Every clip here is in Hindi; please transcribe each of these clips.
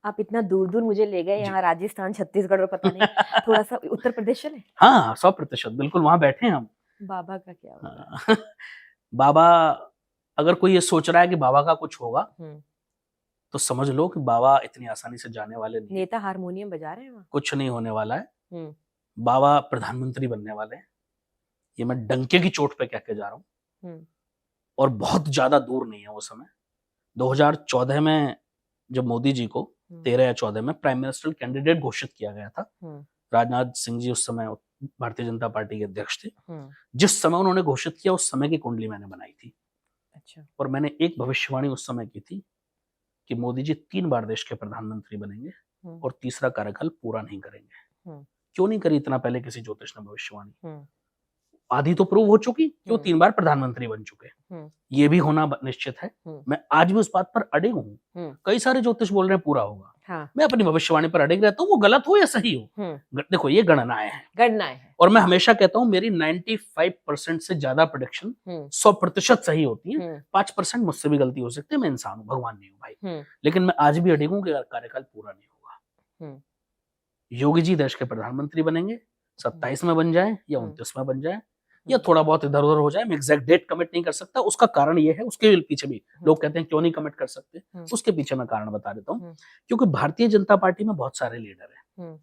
आप इतना दूर दूर मुझे ले गए, जी। यहाँ राजस्थान, छत्तीसगढ़ और पता नहीं थोड़ा सा उत्तर प्रदेश चले। हाँ 100% बिल्कुल, वहां बैठे हैं हम। बाबा का क्या होगा? हाँ, बाबा, अगर कोई ये सोच रहा है कि बाबा का कुछ होगा तो समझ लो कि बाबा इतनी आसानी से जाने वाले नहीं है। नेता हारमोनियम बजा रहे हैं वहाँ। कुछ नहीं होने वाला है। हम्म, बाबा प्रधानमंत्री बनने वाले हैं, ये मैं डंके की चोट पे कह के जा रहा हूँ। हम्म, और बहुत ज्यादा दूर नहीं है वो समय। 2014 में जब मोदी जी को 13 या 14 में प्राइम मिनिस्टर कैंडिडेट घोषित किया गया था, राजनाथ सिंह जी उस समय भारतीय जनता पार्टी के अध्यक्ष थे। जिस समय उन्होंने घोषित किया उस समय की कुंडली मैंने बनाई थी। अच्छा। और मैंने एक भविष्यवाणी उस समय की थी कि मोदी जी 3 बार देश के प्रधानमंत्री बनेंगे और तीसरा कार्यकाल पूरा नहीं करेंगे। क्यों नहीं करी इतना पहले किसी ज्योतिष ने भविष्यवाणी? आधी तो प्रूव हो चुकी कि वो 3 बार प्रधानमंत्री बन चुके, ये भी होना निश्चित है। मैं आज भी उस बात पर अडिग हूँ। कई सारे ज्योतिष बोल रहे हैं पूरा होगा, हाँ। मैं अपनी भविष्यवाणी पर अडिग रहता हूँ, वो गलत हो या सही हो। देखो ये गणनाएं हैं, और मैं हमेशा कहता हूँ मेरी 95% से ज्यादा प्रोडिक्शन 100% सही होती है। 5% मुझसे भी गलती हो सकती है, मैं इंसान हूँ, भगवान नहीं हूँ भाई। लेकिन मैं आज भी अडिग हूँ कि कार्यकाल पूरा नहीं होगा। योगी जी देश के प्रधानमंत्री बनेंगे, 27 में बन जाए या 29 में बन जाए या थोड़ा बहुत इधर उधर हो जाए, मैं एग्जैक्ट डेट कमिट नहीं कर सकता। उसका कारण ये है, उसके पीछे भी लोग कहते हैं क्यों नहीं कमिट कर सकते, उसके पीछे मैं कारण बता देता हूँ। क्योंकि भारतीय जनता पार्टी में बहुत सारे लीडर हैं,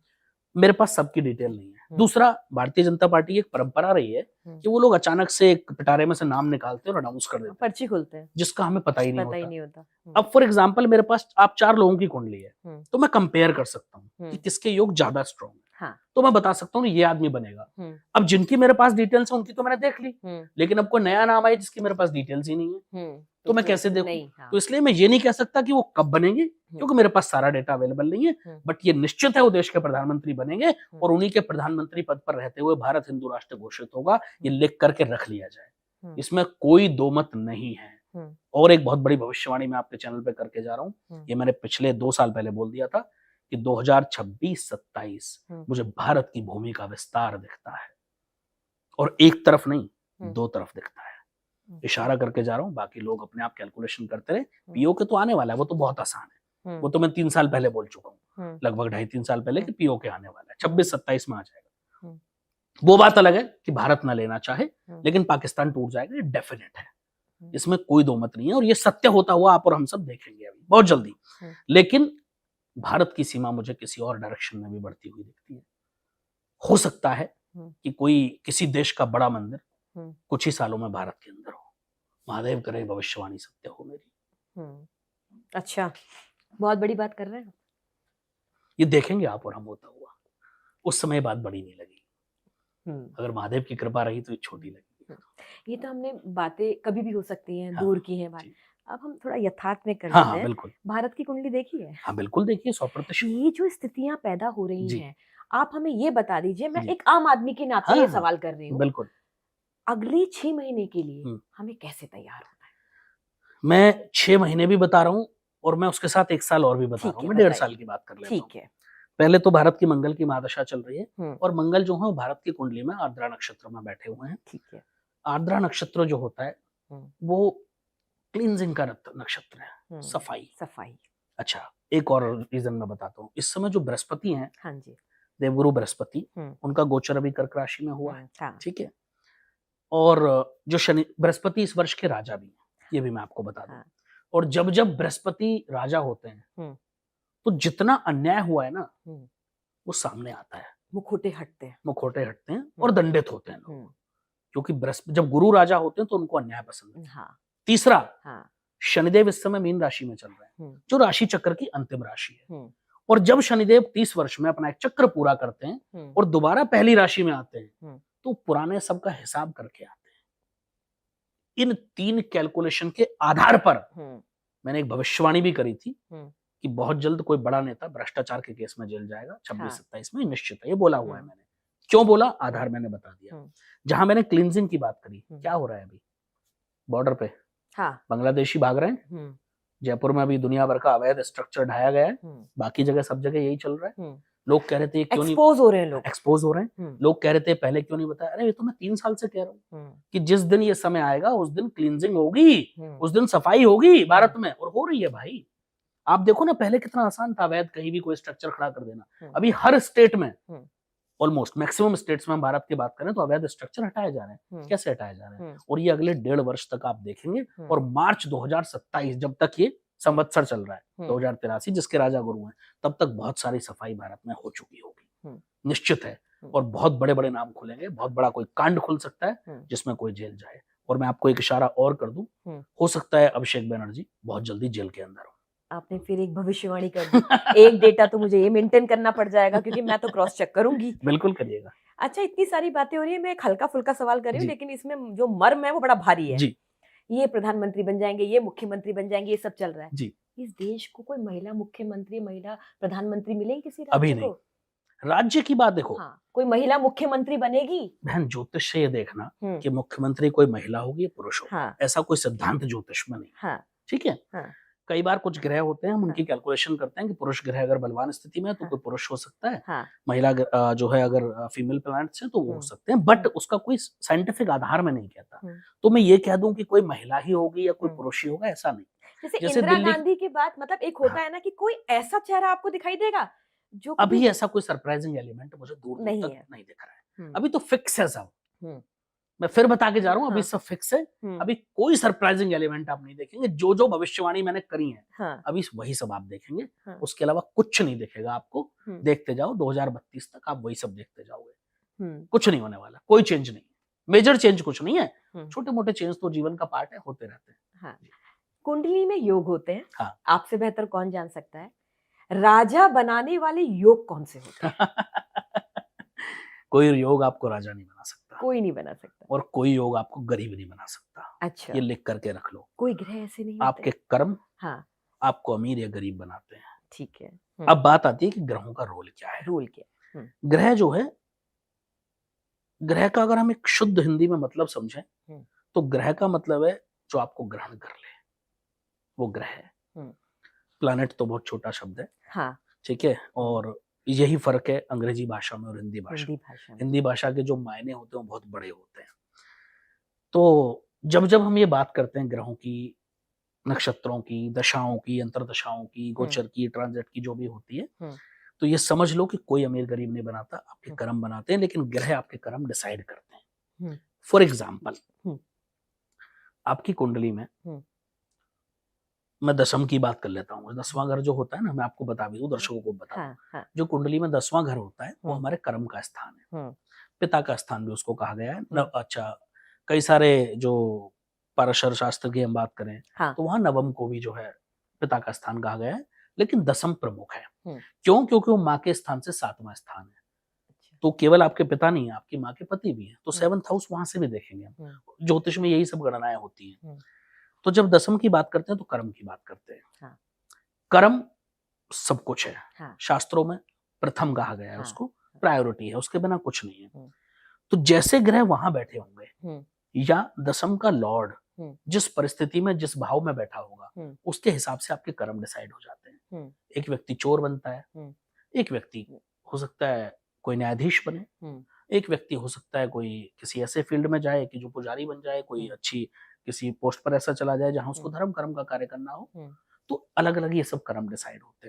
मेरे पास सबकी डिटेल नहीं है। दूसरा, भारतीय जनता पार्टी की एक परंपरा रही है कि वो लोग अचानक से एक पिटारे में से नाम निकालते हैं और अनाउंस कर देते हैं, पर्ची खोलते हैं, जिसका हमें पता ही नहीं होता। अब फॉर एग्जाम्पल मेरे पास आप 4 लोगों की कुंडली है, तो मैं कंपेयर कर सकता हूँ कि किसके योग ज्यादा स्ट्रॉन्ग है। हाँ। तो मैं बता सकता हूँ ये आदमी बनेगा। अब जिनकी मेरे पास डिटेल्स है उनकी तो मैंने देख ली, लेकिन अब कोई नया नाम आया जिसकी मेरे पास डिटेल्स ही नहीं है, तो मैं कैसे देखूं? हाँ। तो इसलिए मैं ये नहीं कह सकता कि वो कब बनेंगे, क्योंकि मेरे पास सारा डेटा अवेलेबल नहीं है। बट ये निश्चित है वो देश के प्रधानमंत्री बनेंगे और उन्हीं के प्रधानमंत्री पद पर रहते हुए भारत हिंदू राष्ट्र घोषित होगा। ये लिख करके रख लिया जाए, इसमें कोई दो मत नहीं है। और एक बहुत बड़ी भविष्यवाणी मैं आपके चैनल पे करके जा रहा हूँ, ये मैंने पिछले 2 साल पहले बोल दिया था कि 2026-27 मुझे भारत की भूमि का विस्तार दिखता है, और एक तरफ नहीं 2 तरफ दिखता है। इशारा करके जा रहा हूँ, बाकी लोग अपने आप कैलकुलेशन करते रहे। पीओके तो आने वाला है, वो तो बहुत आसान है, वो तो मैं 3 साल पहले बोल चुका हूँ, लगभग 2.5-3 साल पहले कि पीओके आने वाला है, 26-27 में आ जाएगा। वो बात अलग है कि भारत ना लेना चाहे, लेकिन पाकिस्तान टूट जाएगा, ये डेफिनेट है, इसमें कोई दो मत नहीं है, और ये सत्य होता हुआ आप और हम सब देखेंगे अभी बहुत जल्दी। लेकिन भारत की सीमा मुझे किसी और डायरेक्शन में भी बढ़ती हुई दिखती है। हो सकता है कि कोई किसी देश का बड़ा मंदिर कुछ ही सालों में भारत के अंदर हो। महादेव करे भविष्यवाणी सत्य हो मेरी। अच्छा, बहुत बड़ी बात कर रहे हैं। ये देखेंगे आप और हम होता हुआ, उस समय बात बड़ी नहीं लगेगी। अगर महादेव की कृपा रही तो ये छोटी लगेगी। ये तो हमने बातें कभी भी हो सकती हैं, दूर की हैं बात। अब हम थोड़ा यथार्थ में कर हाँ, लेते हैं। बिल्कुल। भारत की कुंडली देखी है? हाँ बिल्कुल देखिए, 100%। ये जो स्थितियां पैदा हो रही हैं, आप हमें ये बता दीजिए, मैं एक आम आदमी के नाते ये सवाल कर रही हूँ, बिल्कुल, अगले 6 महीने के लिए हमें कैसे तैयार होना है? मैं 6 महीने भी बता रहा हूँ और मैं उसके साथ 1 साल और भी बता रहा हूँ। मैं 1.5 साल की बात कर लेता हूँ। ठीक है। पहले तो भारत की मंगल की महादशा चल रही है, और मंगल जो है वो भारत की कुंडली में आर्द्रा नक्षत्र में बैठे हुए हैं। ठीक है। आर्द्रा नक्षत्र जो होता है वो क्लींजिंग का नक्षत्र है, सफाई। अच्छा, एक और रीजन मैं बताता हूँ। इस समय जो बृहस्पति हैं, हाँ जी, देवगुरु बृहस्पति, उनका गोचर अभी कर्क राशि में हुआ है। ठीक है। और जो शनि, बृहस्पति इस वर्ष के राजा भी हैं, ये भी मैं आपको बता दूं। और जब जब बृहस्पति राजा होते हैं तो जितना अन्याय हुआ है ना वो सामने आता है, मुखौटे हटते हैं और दंडित होते हैं लोग, क्योंकि बृहस्पति जब गुरु राजा होते हैं तो उनको अन्याय पसंद है। तीसरा, शनिदेव इस समय मीन राशि में चल रहे हैं, जो राशि चक्र की अंतिम राशि है। और जब शनिदेव 30 वर्ष में अपना एक चक्र पूरा करते हैं और दोबारा पहली राशि में आते हैं तो पुराने सब का हिसाब करके आते हैं। इन 3 कैलकुलेशन के आधार पर मैंने एक भविष्यवाणी भी करी थी कि बहुत जल्द कोई बड़ा नेता भ्रष्टाचार के केस में जेल जाएगा 26-27 में, निश्चित है, ये बोला हुआ है मैंने। क्यों बोला, आधार मैंने बता दिया। जहां मैंने क्लींजिंग की बात करी, क्या हो रहा है अभी बॉर्डर पे? बांग्लादेशी भाग रहे हैं। जयपुर में अभी दुनिया भर का अवैध स्ट्रक्चर ढाया गया है, बाकी जगह सब जगह यही चल रहा है। लोग कह रहे थे क्यों नहीं एक्सपोज हो रहे हैं। लोग कह रहे थे पहले क्यों नहीं बताया? अरे ये तो मैं 3 साल से कह रहा हूँ कि जिस दिन ये समय आएगा उस दिन क्लींजिंग होगी, उस दिन सफाई होगी भारत में, और हो रही है भाई। आप देखो ना पहले कितना आसान था अवैध कहीं भी कोई स्ट्रक्चर खड़ा कर देना। अभी हर स्टेट में ऑलमोस्ट मैक्सिमम स्टेट्स में भारत की बात करें तो अवैध स्ट्रक्चर हटाए जा रहे हैं। कैसे हटाए जा रहे हैं? और ये अगले 1.5 वर्ष तक आप देखेंगे। और मार्च 2027 जब तक ये संवत्सर चल रहा है 2083 जिसके राजा गुरु हैं, तब तक बहुत सारी सफाई भारत में हो चुकी होगी, निश्चित है। और बहुत बड़े बड़े नाम खुलेंगे, बहुत बड़ा कोई कांड खुल सकता है जिसमें कोई जेल जाए। और मैं आपको एक इशारा और कर दूं, हो सकता है अभिषेक बैनर्जी बहुत जल्दी जेल के अंदर हो। आपने फिर एक भविष्यवाणी कर दी। एक डेटा तो मुझे ये मेंटेन करना पड़ जाएगा क्योंकि मैं तो क्रॉस चेक करूंगी। बिल्कुल करिएगा। अच्छा, इतनी सारी बातें हो रही है, मैं एक हल्का फुल्का सवाल कर रही हूँ लेकिन इसमें जो मर्म है वो बड़ा भारी है जी। ये प्रधानमंत्री बन जाएंगे, ये मुख्यमंत्री बन जाएंगे, ये सब चल रहा है जी। इस देश को कोई महिला मुख्यमंत्री, महिला प्रधानमंत्री मिलेगी किसी राज्य अभी नहीं। राज्य की बात देखो, हाँ, कोई महिला मुख्यमंत्री बनेगी? बहन ज्योतिष से ये देखना कि मुख्यमंत्री कोई महिला होगी या पुरुष होगा। हाँ। ऐसा कोई सिद्धांत ज्योतिष में नहीं। हाँ। ठीक है। हाँ। कई बार कुछ ग्रह होते हैं, हम उनकी कैलकुलेशन करते हैं कि पुरुष ग्रह अगर बलवान स्थिति में है तो कोई पुरुष हो सकता है। हाँ। महिला जो है अगर फीमेल प्लैनेट्स हैं तो वो हो सकते हैं, बट उसका कोई साइंटिफिक आधार में नहीं कहता। तो मैं ये कह दूं कि कोई महिला ही होगी या कोई पुरुष ही होगा, ऐसा नहीं। जैसे इंदिरा गांधी की बात, मतलब एक होता है ना कि कोई ऐसा चेहरा आपको दिखाई देगा जो अभी ऐसा कोई सरप्राइजिंग एलिमेंट मुझे दूर तक नहीं दिख रहा है। अभी तो फिक्स है सब। मैं फिर बता के जा रहा हूँ, अभी सब फिक्स है। अभी कोई सरप्राइजिंग एलिमेंट आप नहीं देखेंगे। जो भविष्यवाणी मैंने करी है अभी वही सब आप देखेंगे। उसके अलावा कुछ नहीं दिखेगा आपको। देखते जाओ 2032 तक आप वही सब देखते जाओगे। कुछ नहीं होने वाला, कोई चेंज नहीं, मेजर चेंज कुछ नहीं है। छोटे मोटे चेंज तो जीवन का पार्ट है, होते रहते हैं। कुंडली में योग होते हैं। हाँ। आपसे बेहतर कौन जान सकता है राजा बनाने वाले योग कौन से होते हैं? कोई योग आपको राजा नहीं बना सकता, कोई नहीं बना सकता, और कोई योग आपको गरीब नहीं बना सकता। अच्छा, ये लिख करके रख लो। कोई ग्रह ऐसे नहीं आपके कर्म हाँ आपको अमीर या गरीब बनाते हैं। ठीक है। अब बात आती है कि ग्रहों का रोल क्या है। रोल क्या? ग्रह जो है, ग्रह का अगर हम एक शुद्ध हिंदी में मतलब समझें तो ग्रह का मतलब है जो आपको ग्रहण कर ले, वो ग्रह है। प्लैनेट तो बहुत छोटा शब्द है। हाँ। ठीक है। और यही फर्क है अंग्रेजी भाषा में और हिंदी भाषा में। हिंदी भाषा के जो मायने होते हैं वो बहुत बड़े होते हैं। तो जब जब हम ये बात करते हैं ग्रहों की, नक्षत्रों की, दशाओं की, अंतरदशाओं की, गोचर की, ट्रांजिट की जो भी होती है, तो ये समझ लो कि कोई अमीर गरीब नहीं बनाता, आपके कर्म बनाते हैं, लेकिन ग्रह आपके कर्म डिसाइड करते हैं। फॉर एग्जाम्पल आपकी कुंडली में मैं दशम की बात कर लेता हूँ। 10वां घर जो होता है ना, मैं आपको बता भी दूं, दर्शकों को बता दूं। हाँ। जो कुंडली में 10वां घर होता है वो हमारे कर्म का स्थान है। पिता का स्थान भी उसको कहा गया है। अच्छा, कई सारे जो पाराशर शास्त्र की हम बात करें तो वहां नवम को भी जो है पिता का स्थान कहा गया है, लेकिन दसम प्रमुख है। क्यों? क्योंकि वो माँ के स्थान से 7वां स्थान है। तो केवल आपके पिता नहीं है, आपकी माँ के पति भी है, तो 7th हाउस वहां से भी देखेंगे हम। ज्योतिष में यही सब गणनाएं होती हैं। तो जब दसम की बात करते हैं तो कर्म की बात करते हैं। हाँ। कर्म सब कुछ है। हाँ। शास्त्रों में प्रथम कहा गया है। हाँ। उसको प्रायोरिटी है, उसके बिना कुछ नहीं है। तो जैसे ग्रह वहां बैठे होंगे या दसम का लॉर्ड जिस परिस्थिति में, जिस भाव में बैठा होगा, उसके हिसाब से आपके कर्म डिसाइड हो जाते हैं। एक व्यक्ति चोर बनता है, एक व्यक्ति हो सकता है कोई न्यायाधीश बने, एक व्यक्ति हो सकता है कोई किसी ऐसे फील्ड में जाए कि जो पुजारी बन जाए, कोई अच्छी किसी पोस्ट पर ऐसा चला जाए जहां उसको धर्म कर्म का कार्य करना हो। तो अलग अलग ये सब कर्म डिसाइड होते हैं।